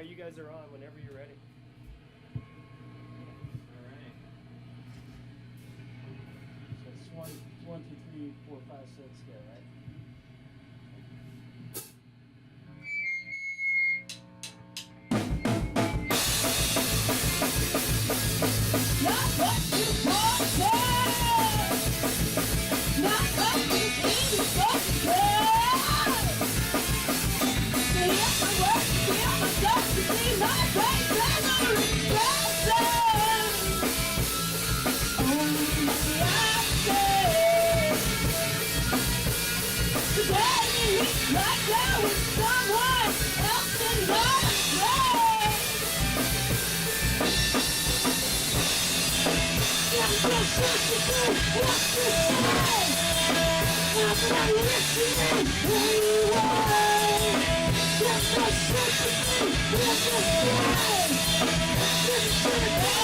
right, you guys are on whenever you're ready. All right. So it's 1, 2, 3, 4, 5, 6 there, right? Not what you wanted. Not what you think you wanted. See if I work, see if I got to see my face and I'm regretting. Only I say. Today it's like there was someone else in my place. I'm just listening to what you say. I'm not listening anyway. I'm just listening to what you say. Listen to me,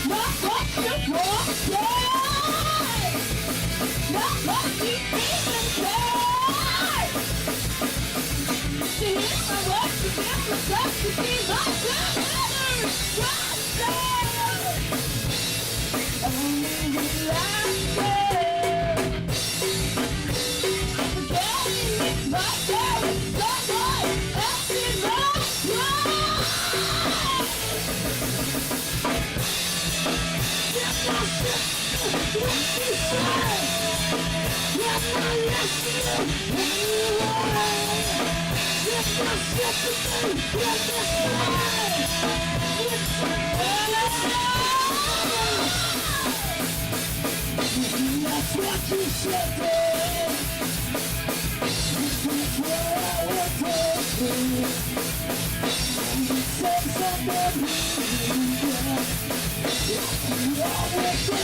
not what you want, not what you even care. See if I work to get myself to see myself better. Only relaxing. Forgetting if my there is someone else in my life. If I listen what you say, if I listen anyway. If I listen what you say, it's that's what you said, babe. This is where I will take you. And you say something you always do.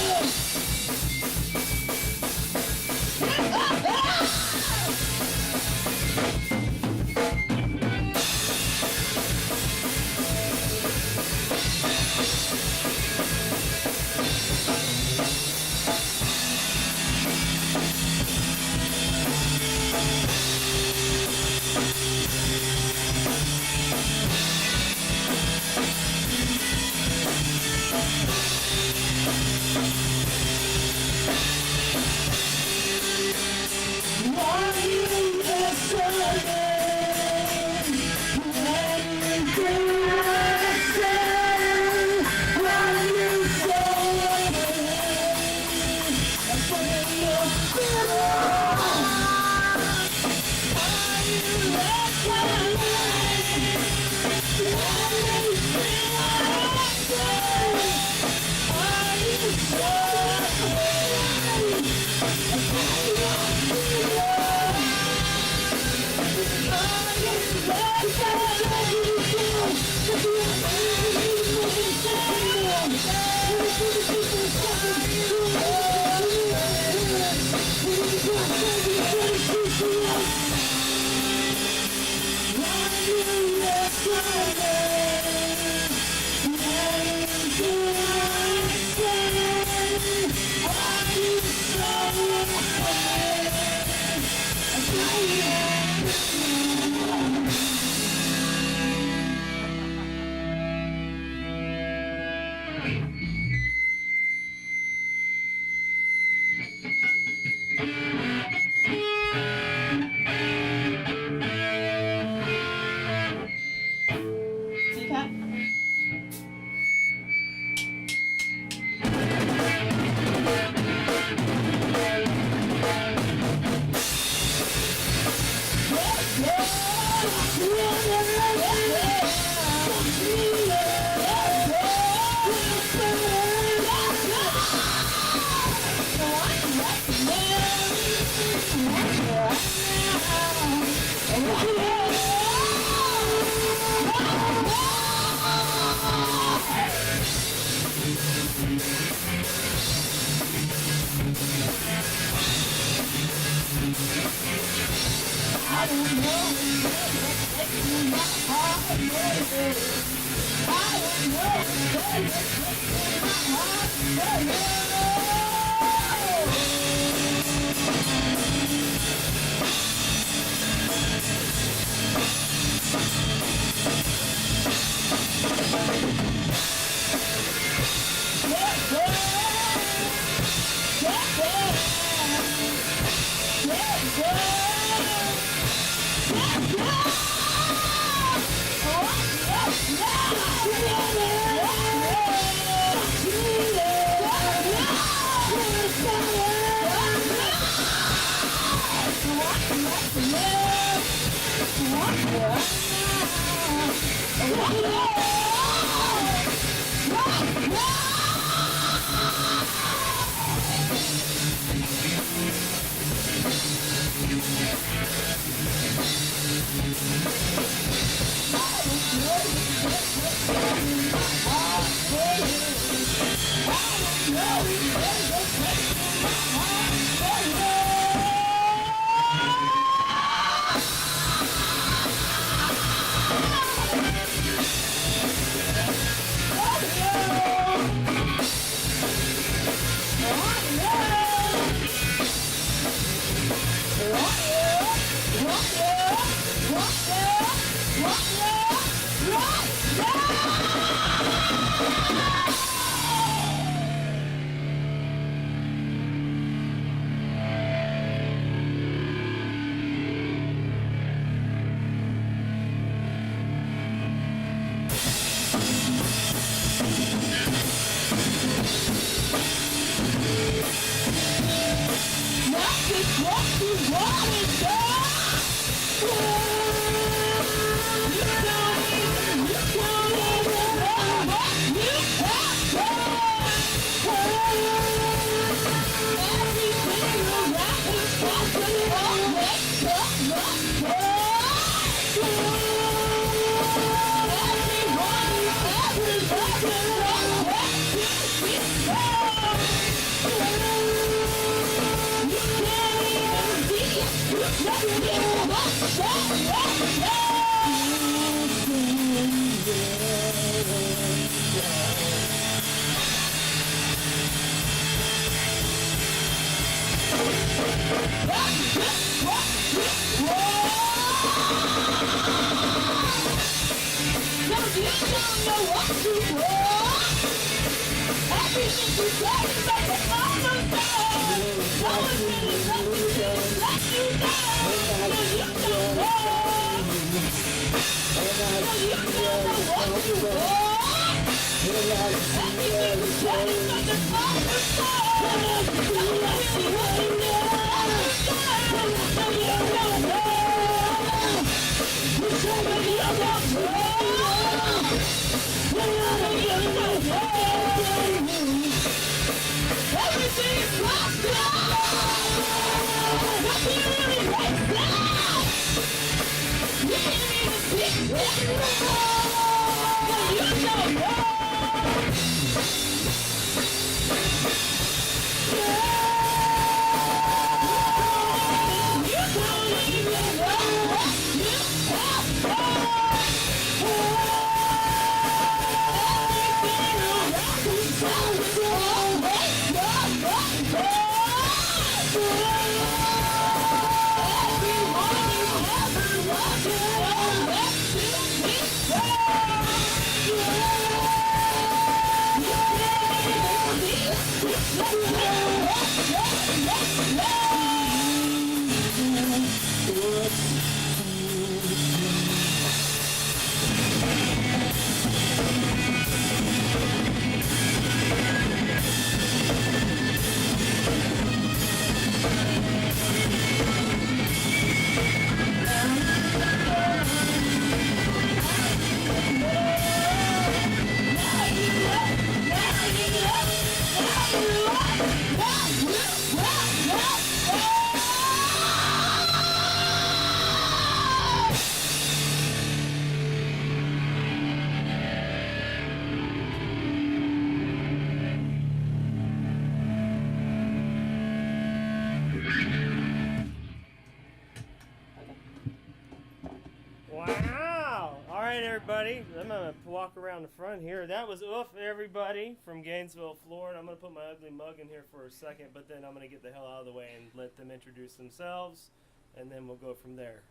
Wow! All right, everybody. I'm gonna walk around the front here. That was Oof, everybody from Gainesville, Florida. I'm gonna put my ugly mug in here for a second, but then I'm gonna get the hell out of the way and let them introduce themselves, and then we'll go from there.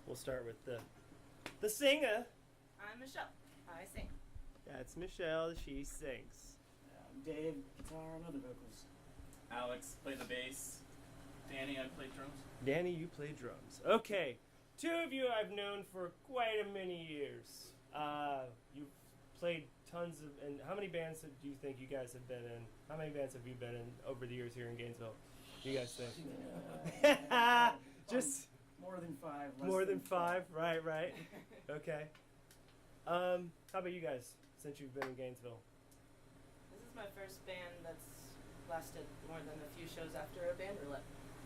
We'll start with the singer. I'm Michelle. I sing. That's Michelle. She sings. Dave, guitar and other vocals. Alex, play the bass. Danny, I play drums. Danny, you play drums. Okay, two of you I've known for quite a many years. You've played tons of, and how many bands do you think you guys have been in? How many bands have you been in over the years here in Gainesville? You guys think? Just More than 5. Less more than 5, right. Okay. How about you guys, since you've been in Gainesville? This is my first band that's lasted more than a few shows after a band roulette.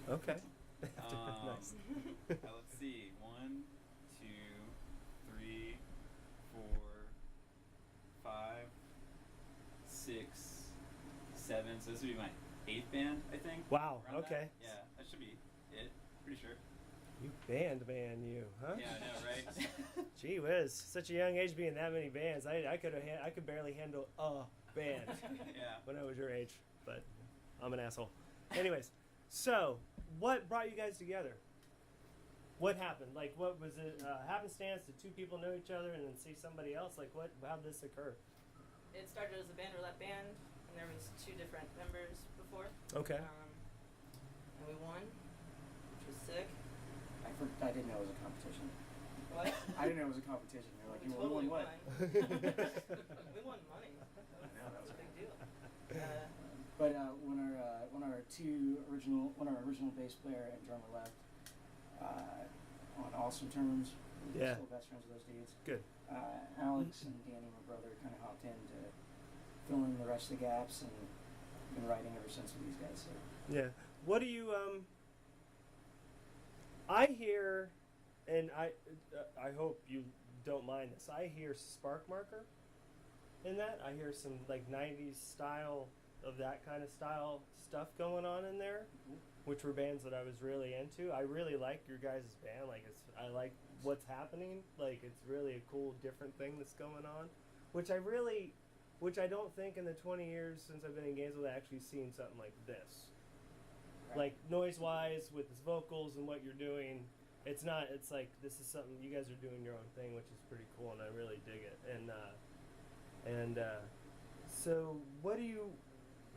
Okay. Nice. Let's see. 1, 2, 3, 4, 5, 6, 7. So this would be my 8th band, I think. Wow, Around okay. That. Yeah, that should be it. Pretty sure. You band man, you, huh? Yeah, I know, right? Gee whiz, such a young age being that many bands. I could barely handle a band Yeah. when I was your age, but I'm an asshole. Anyways, so what brought you guys together? What happened? Like, what was it? Happenstance? Did two people know each other and then see somebody else? Like, what? How did this occur? It started as a band roulette band, and there was 2 different members before. Okay. And we won, which was sick. I didn't know it was a competition. What? I didn't know it was a competition. They're like, We you totally won what? We won money. know, that was a big deal. But when our original bass player and drummer left, on awesome terms, we were Yeah. still best friends with those dudes. Good. Alex and Danny, my brother, kind of hopped in to fill in the rest of the gaps, and been writing ever since with these guys. So Yeah. What do you I hear, and I hope you don't mind this. I hear Spark Marker in that. I hear some like '90s style of that kind of style stuff going on in there, which were bands that I was really into. I really like your guys' band. Like I like what's happening. Like it's really a cool, different thing that's going on, which I don't think in the 20 years since I've been in Gainesville I've actually seen something like this. Like noise-wise, with his vocals and what you're doing, it's like this is something you guys are doing your own thing, which is pretty cool, and I really dig it. So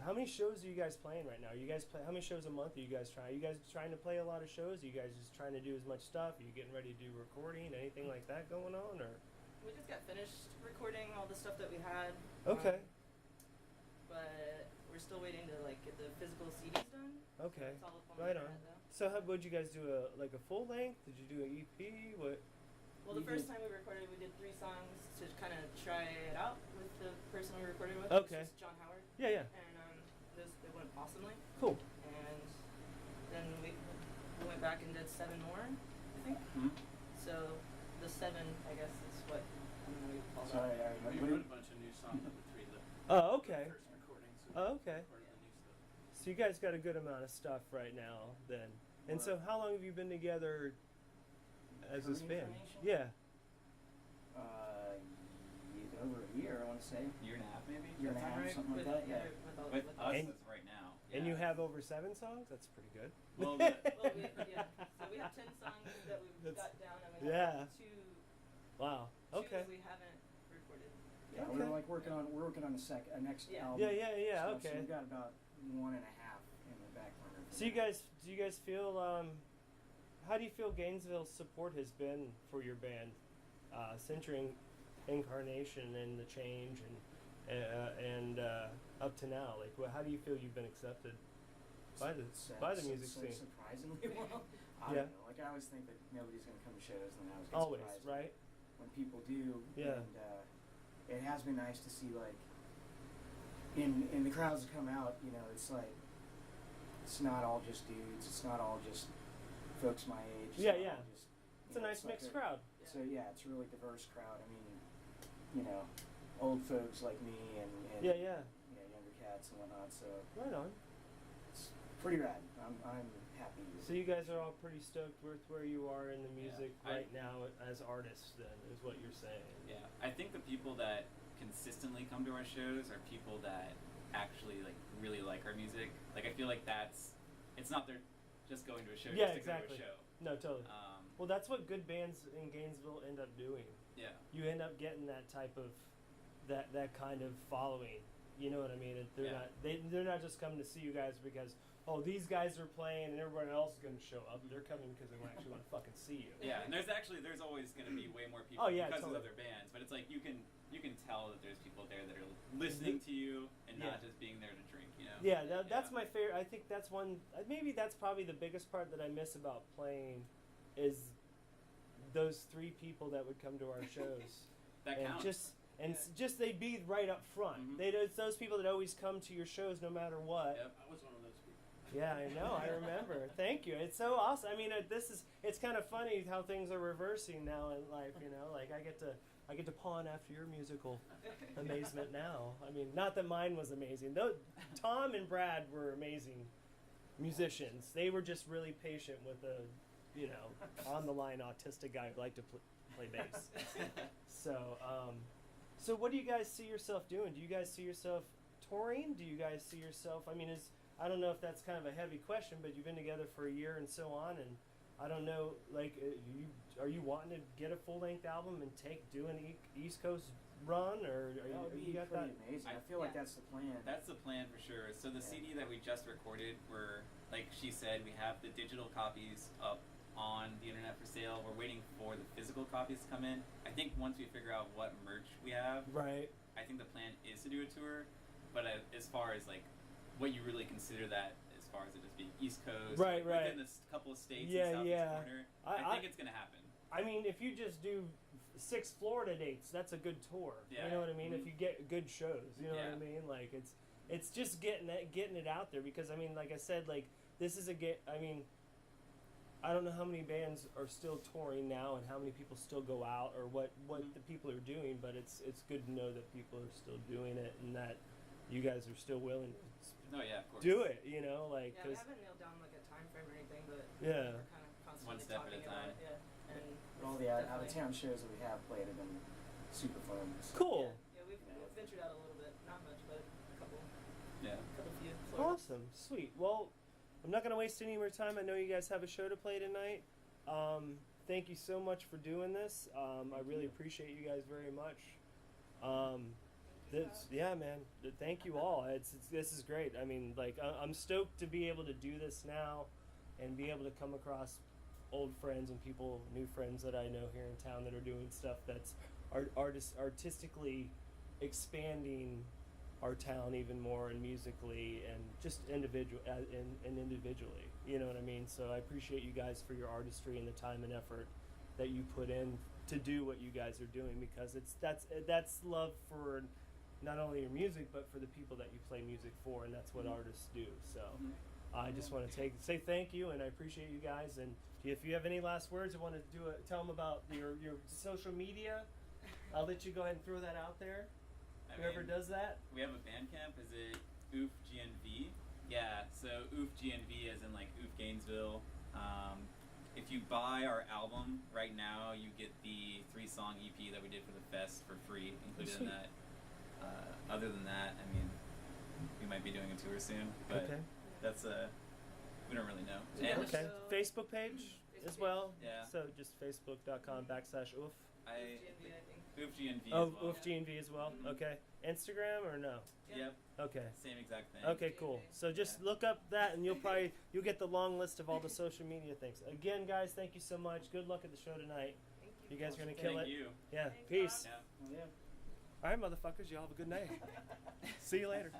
how many shows are you guys playing right now? How many shows a month are you guys trying? Are you guys trying to play a lot of shows? Are you guys just trying to do as much stuff? Are you getting ready to do recording? Anything like that going on, or? We just got finished recording all the stuff that we had. Okay. But we're still waiting to like get the physical CDs done. Okay. It's all up on Right the on. internet, though. So would you guys do a full length? Did you do an EP? What? Well, the We first did- time we recorded, we did 3 songs to kind of try it out with the person we recorded with. Okay. It was just John Howard. Yeah. And it went awesomely. Cool. And then we went back and did 7 more, I think. Mhm. So the 7, I guess, is what we call sorry, that. We wrote a bunch of new songs between the Oh, okay. first recordings. Oh, okay. Recorded the new stuff. So you guys got a good amount of stuff right now, then. And so, how long have you been together as this Current band? information? Yeah. Over a year, I want to say. Year and a half, maybe. Year and a That sound half, right? something like that. Yeah. With us, And- it's right now. And you Yeah. have over 7 songs. That's pretty good. Well, Well, so we have 10 songs that we've That's- got down, and we yeah. have 2 Wow. Okay. that we haven't recorded. Yeah, Okay. we're working on a next Yeah. album. Yeah. So Okay. we've got about 1.5 in the back burner. for So do that. you guys feel? How do you feel Gainesville's support has been for your band since your incarnation and the change and up to now? Like, how do you feel you've been accepted by the music scene? Surprisingly well. I Yeah. don't know. Like I always think that nobody's gonna come to shows, and then I was Always, surprised right? when people do. Yeah. And it has been nice to see like in the crowds that come out. You know, it's like it's not all just dudes. It's not all just folks my age. Yeah, not yeah. all just, It's a nice like mixed crowd. So yeah, it's a really diverse crowd. I mean, you know, old folks like me and Yeah. younger cats and whatnot. So Right on. it's pretty rad. I'm happy. So you guys are all pretty stoked with where you are in the music I- right now as artists. Then is what you're saying. Yeah, I think the people that consistently come to our shows are people that actually like really like our music. Like I feel like it's not they're just going to a show Yeah, just to exactly. go to a show. No, totally. Well, that's what good bands in Gainesville end up doing. Yeah. You end up getting that type of that kind of following. You know what I mean? They're Yeah. not they're not just coming to see you guys because oh, these guys are playing and everyone else is going to show up. They're coming because they actually want to fucking see you. Yeah, and there's always going to be way more people Oh, yeah, because totally. of other bands, but it's like you can tell that there's people there that are listening to you and Yeah. not just being there to drink, you know. Yeah, that's my favorite. I think that's one. Maybe that's probably the biggest part that I miss about playing, is those 3 people that would come to our shows. That and counts. just they'd be right up front. Mhm. It's those people that always come to your shows no matter what. Yep. I was one of those people. Yeah, I know. I remember. Thank you. It's so awesome. I mean, it's kind of funny how things are reversing now in life. You know, like I get to pawn after your musical amazement now. I mean, not that mine was amazing. Though Tom and Brad were amazing musicians. They were just really patient with a, on the line autistic guy who liked to play bass. So what do you guys see yourself doing? Do you guys see yourself touring? Do you guys see yourself? I mean, I don't know if that's kind of a heavy question, but you've been together for a year and so on, and I don't know, like, are you wanting to get a full-length album and do an East Coast run, or That would be you got pretty that? amazing. I feel like that's the plan. That's the plan for sure. So the Yeah. CD that we just recorded, like she said, we have the digital copies up on the internet for sale. We're waiting for the physical copies to come in. I think once we figure out what merch we have, Right. I think the plan is to do a tour. But as far as like what you really consider that, as far as it just being East Coast, Right, like, right. within the couple of states Yeah, in Southeast yeah. corner, I I think it's gonna happen. I mean, if you just do 6 Florida dates, that's a good tour. Yeah. You know what I mean? Mhm. If you get good shows, you know what I Yeah. mean? Like it's just getting it out there, because I mean, like I said, like this is I mean, I don't know how many bands are still touring now and how many people still go out, or what Mhm. the people are doing, but it's good to know that people are still doing it and that you guys are still willing to No, yeah, of course. do it, you know, like Yeah, we 'cause- haven't nailed down like a time frame or anything, but Yeah. we're kind of constantly One step at a talking time. about it. Yeah, and All the out of town shows that we have played have been super fun. So. cool. Yeah, we've ventured out a little bit, not much, but a couple Yeah. few. Florida. Awesome, sweet. Well, I'm not going to waste any more time. I know you guys have a show to play tonight. Thank you so much for doing this. I really appreciate you guys very much. Yeah, man. Thank you all. This is great. I mean, like, I'm stoked to be able to do this now, and be able to come across old friends and new friends that I know here in town that are doing stuff that's artistically expanding our town even more, and musically, and just individually. You know what I mean? So I appreciate you guys for your artistry and the time and effort that you put in to do what you guys are doing, because that's love for not only your music but for the people that you play music for, and that's what artists do. So I just want to say thank you, and I appreciate you guys. And if you have any last words, I want to tell them about your social media. I'll let you go ahead and throw that out there. Whoever does that. We have a Bandcamp. Is it Oof GNV? Yeah, so Oof GNV as in like Oof Gainesville. If you buy our album right now, you get the 3-song EP that we did for the fest for free, included in Sweet. that. Other than that, I mean, we might be doing a tour soon, but Okay. that's we don't really know. Yeah. And Okay. So- Facebook page as well. Yeah. So just facebook.com/oof. I GNV, I think. Oof GNV Oh, as well. oof GNV as well. Mhm. Okay. Instagram or no? Yep, Okay. same exact thing. Okay, cool. So just look up that, and you'll get the long list of all the social media things. Again, guys, thank you so much. Good luck at the show tonight. Thank you. You guys are gonna kill Thank it. you. Yeah. Thanks, Peace. Yeah. Yeah. All right, motherfuckers. Y'all have a good night. See you later.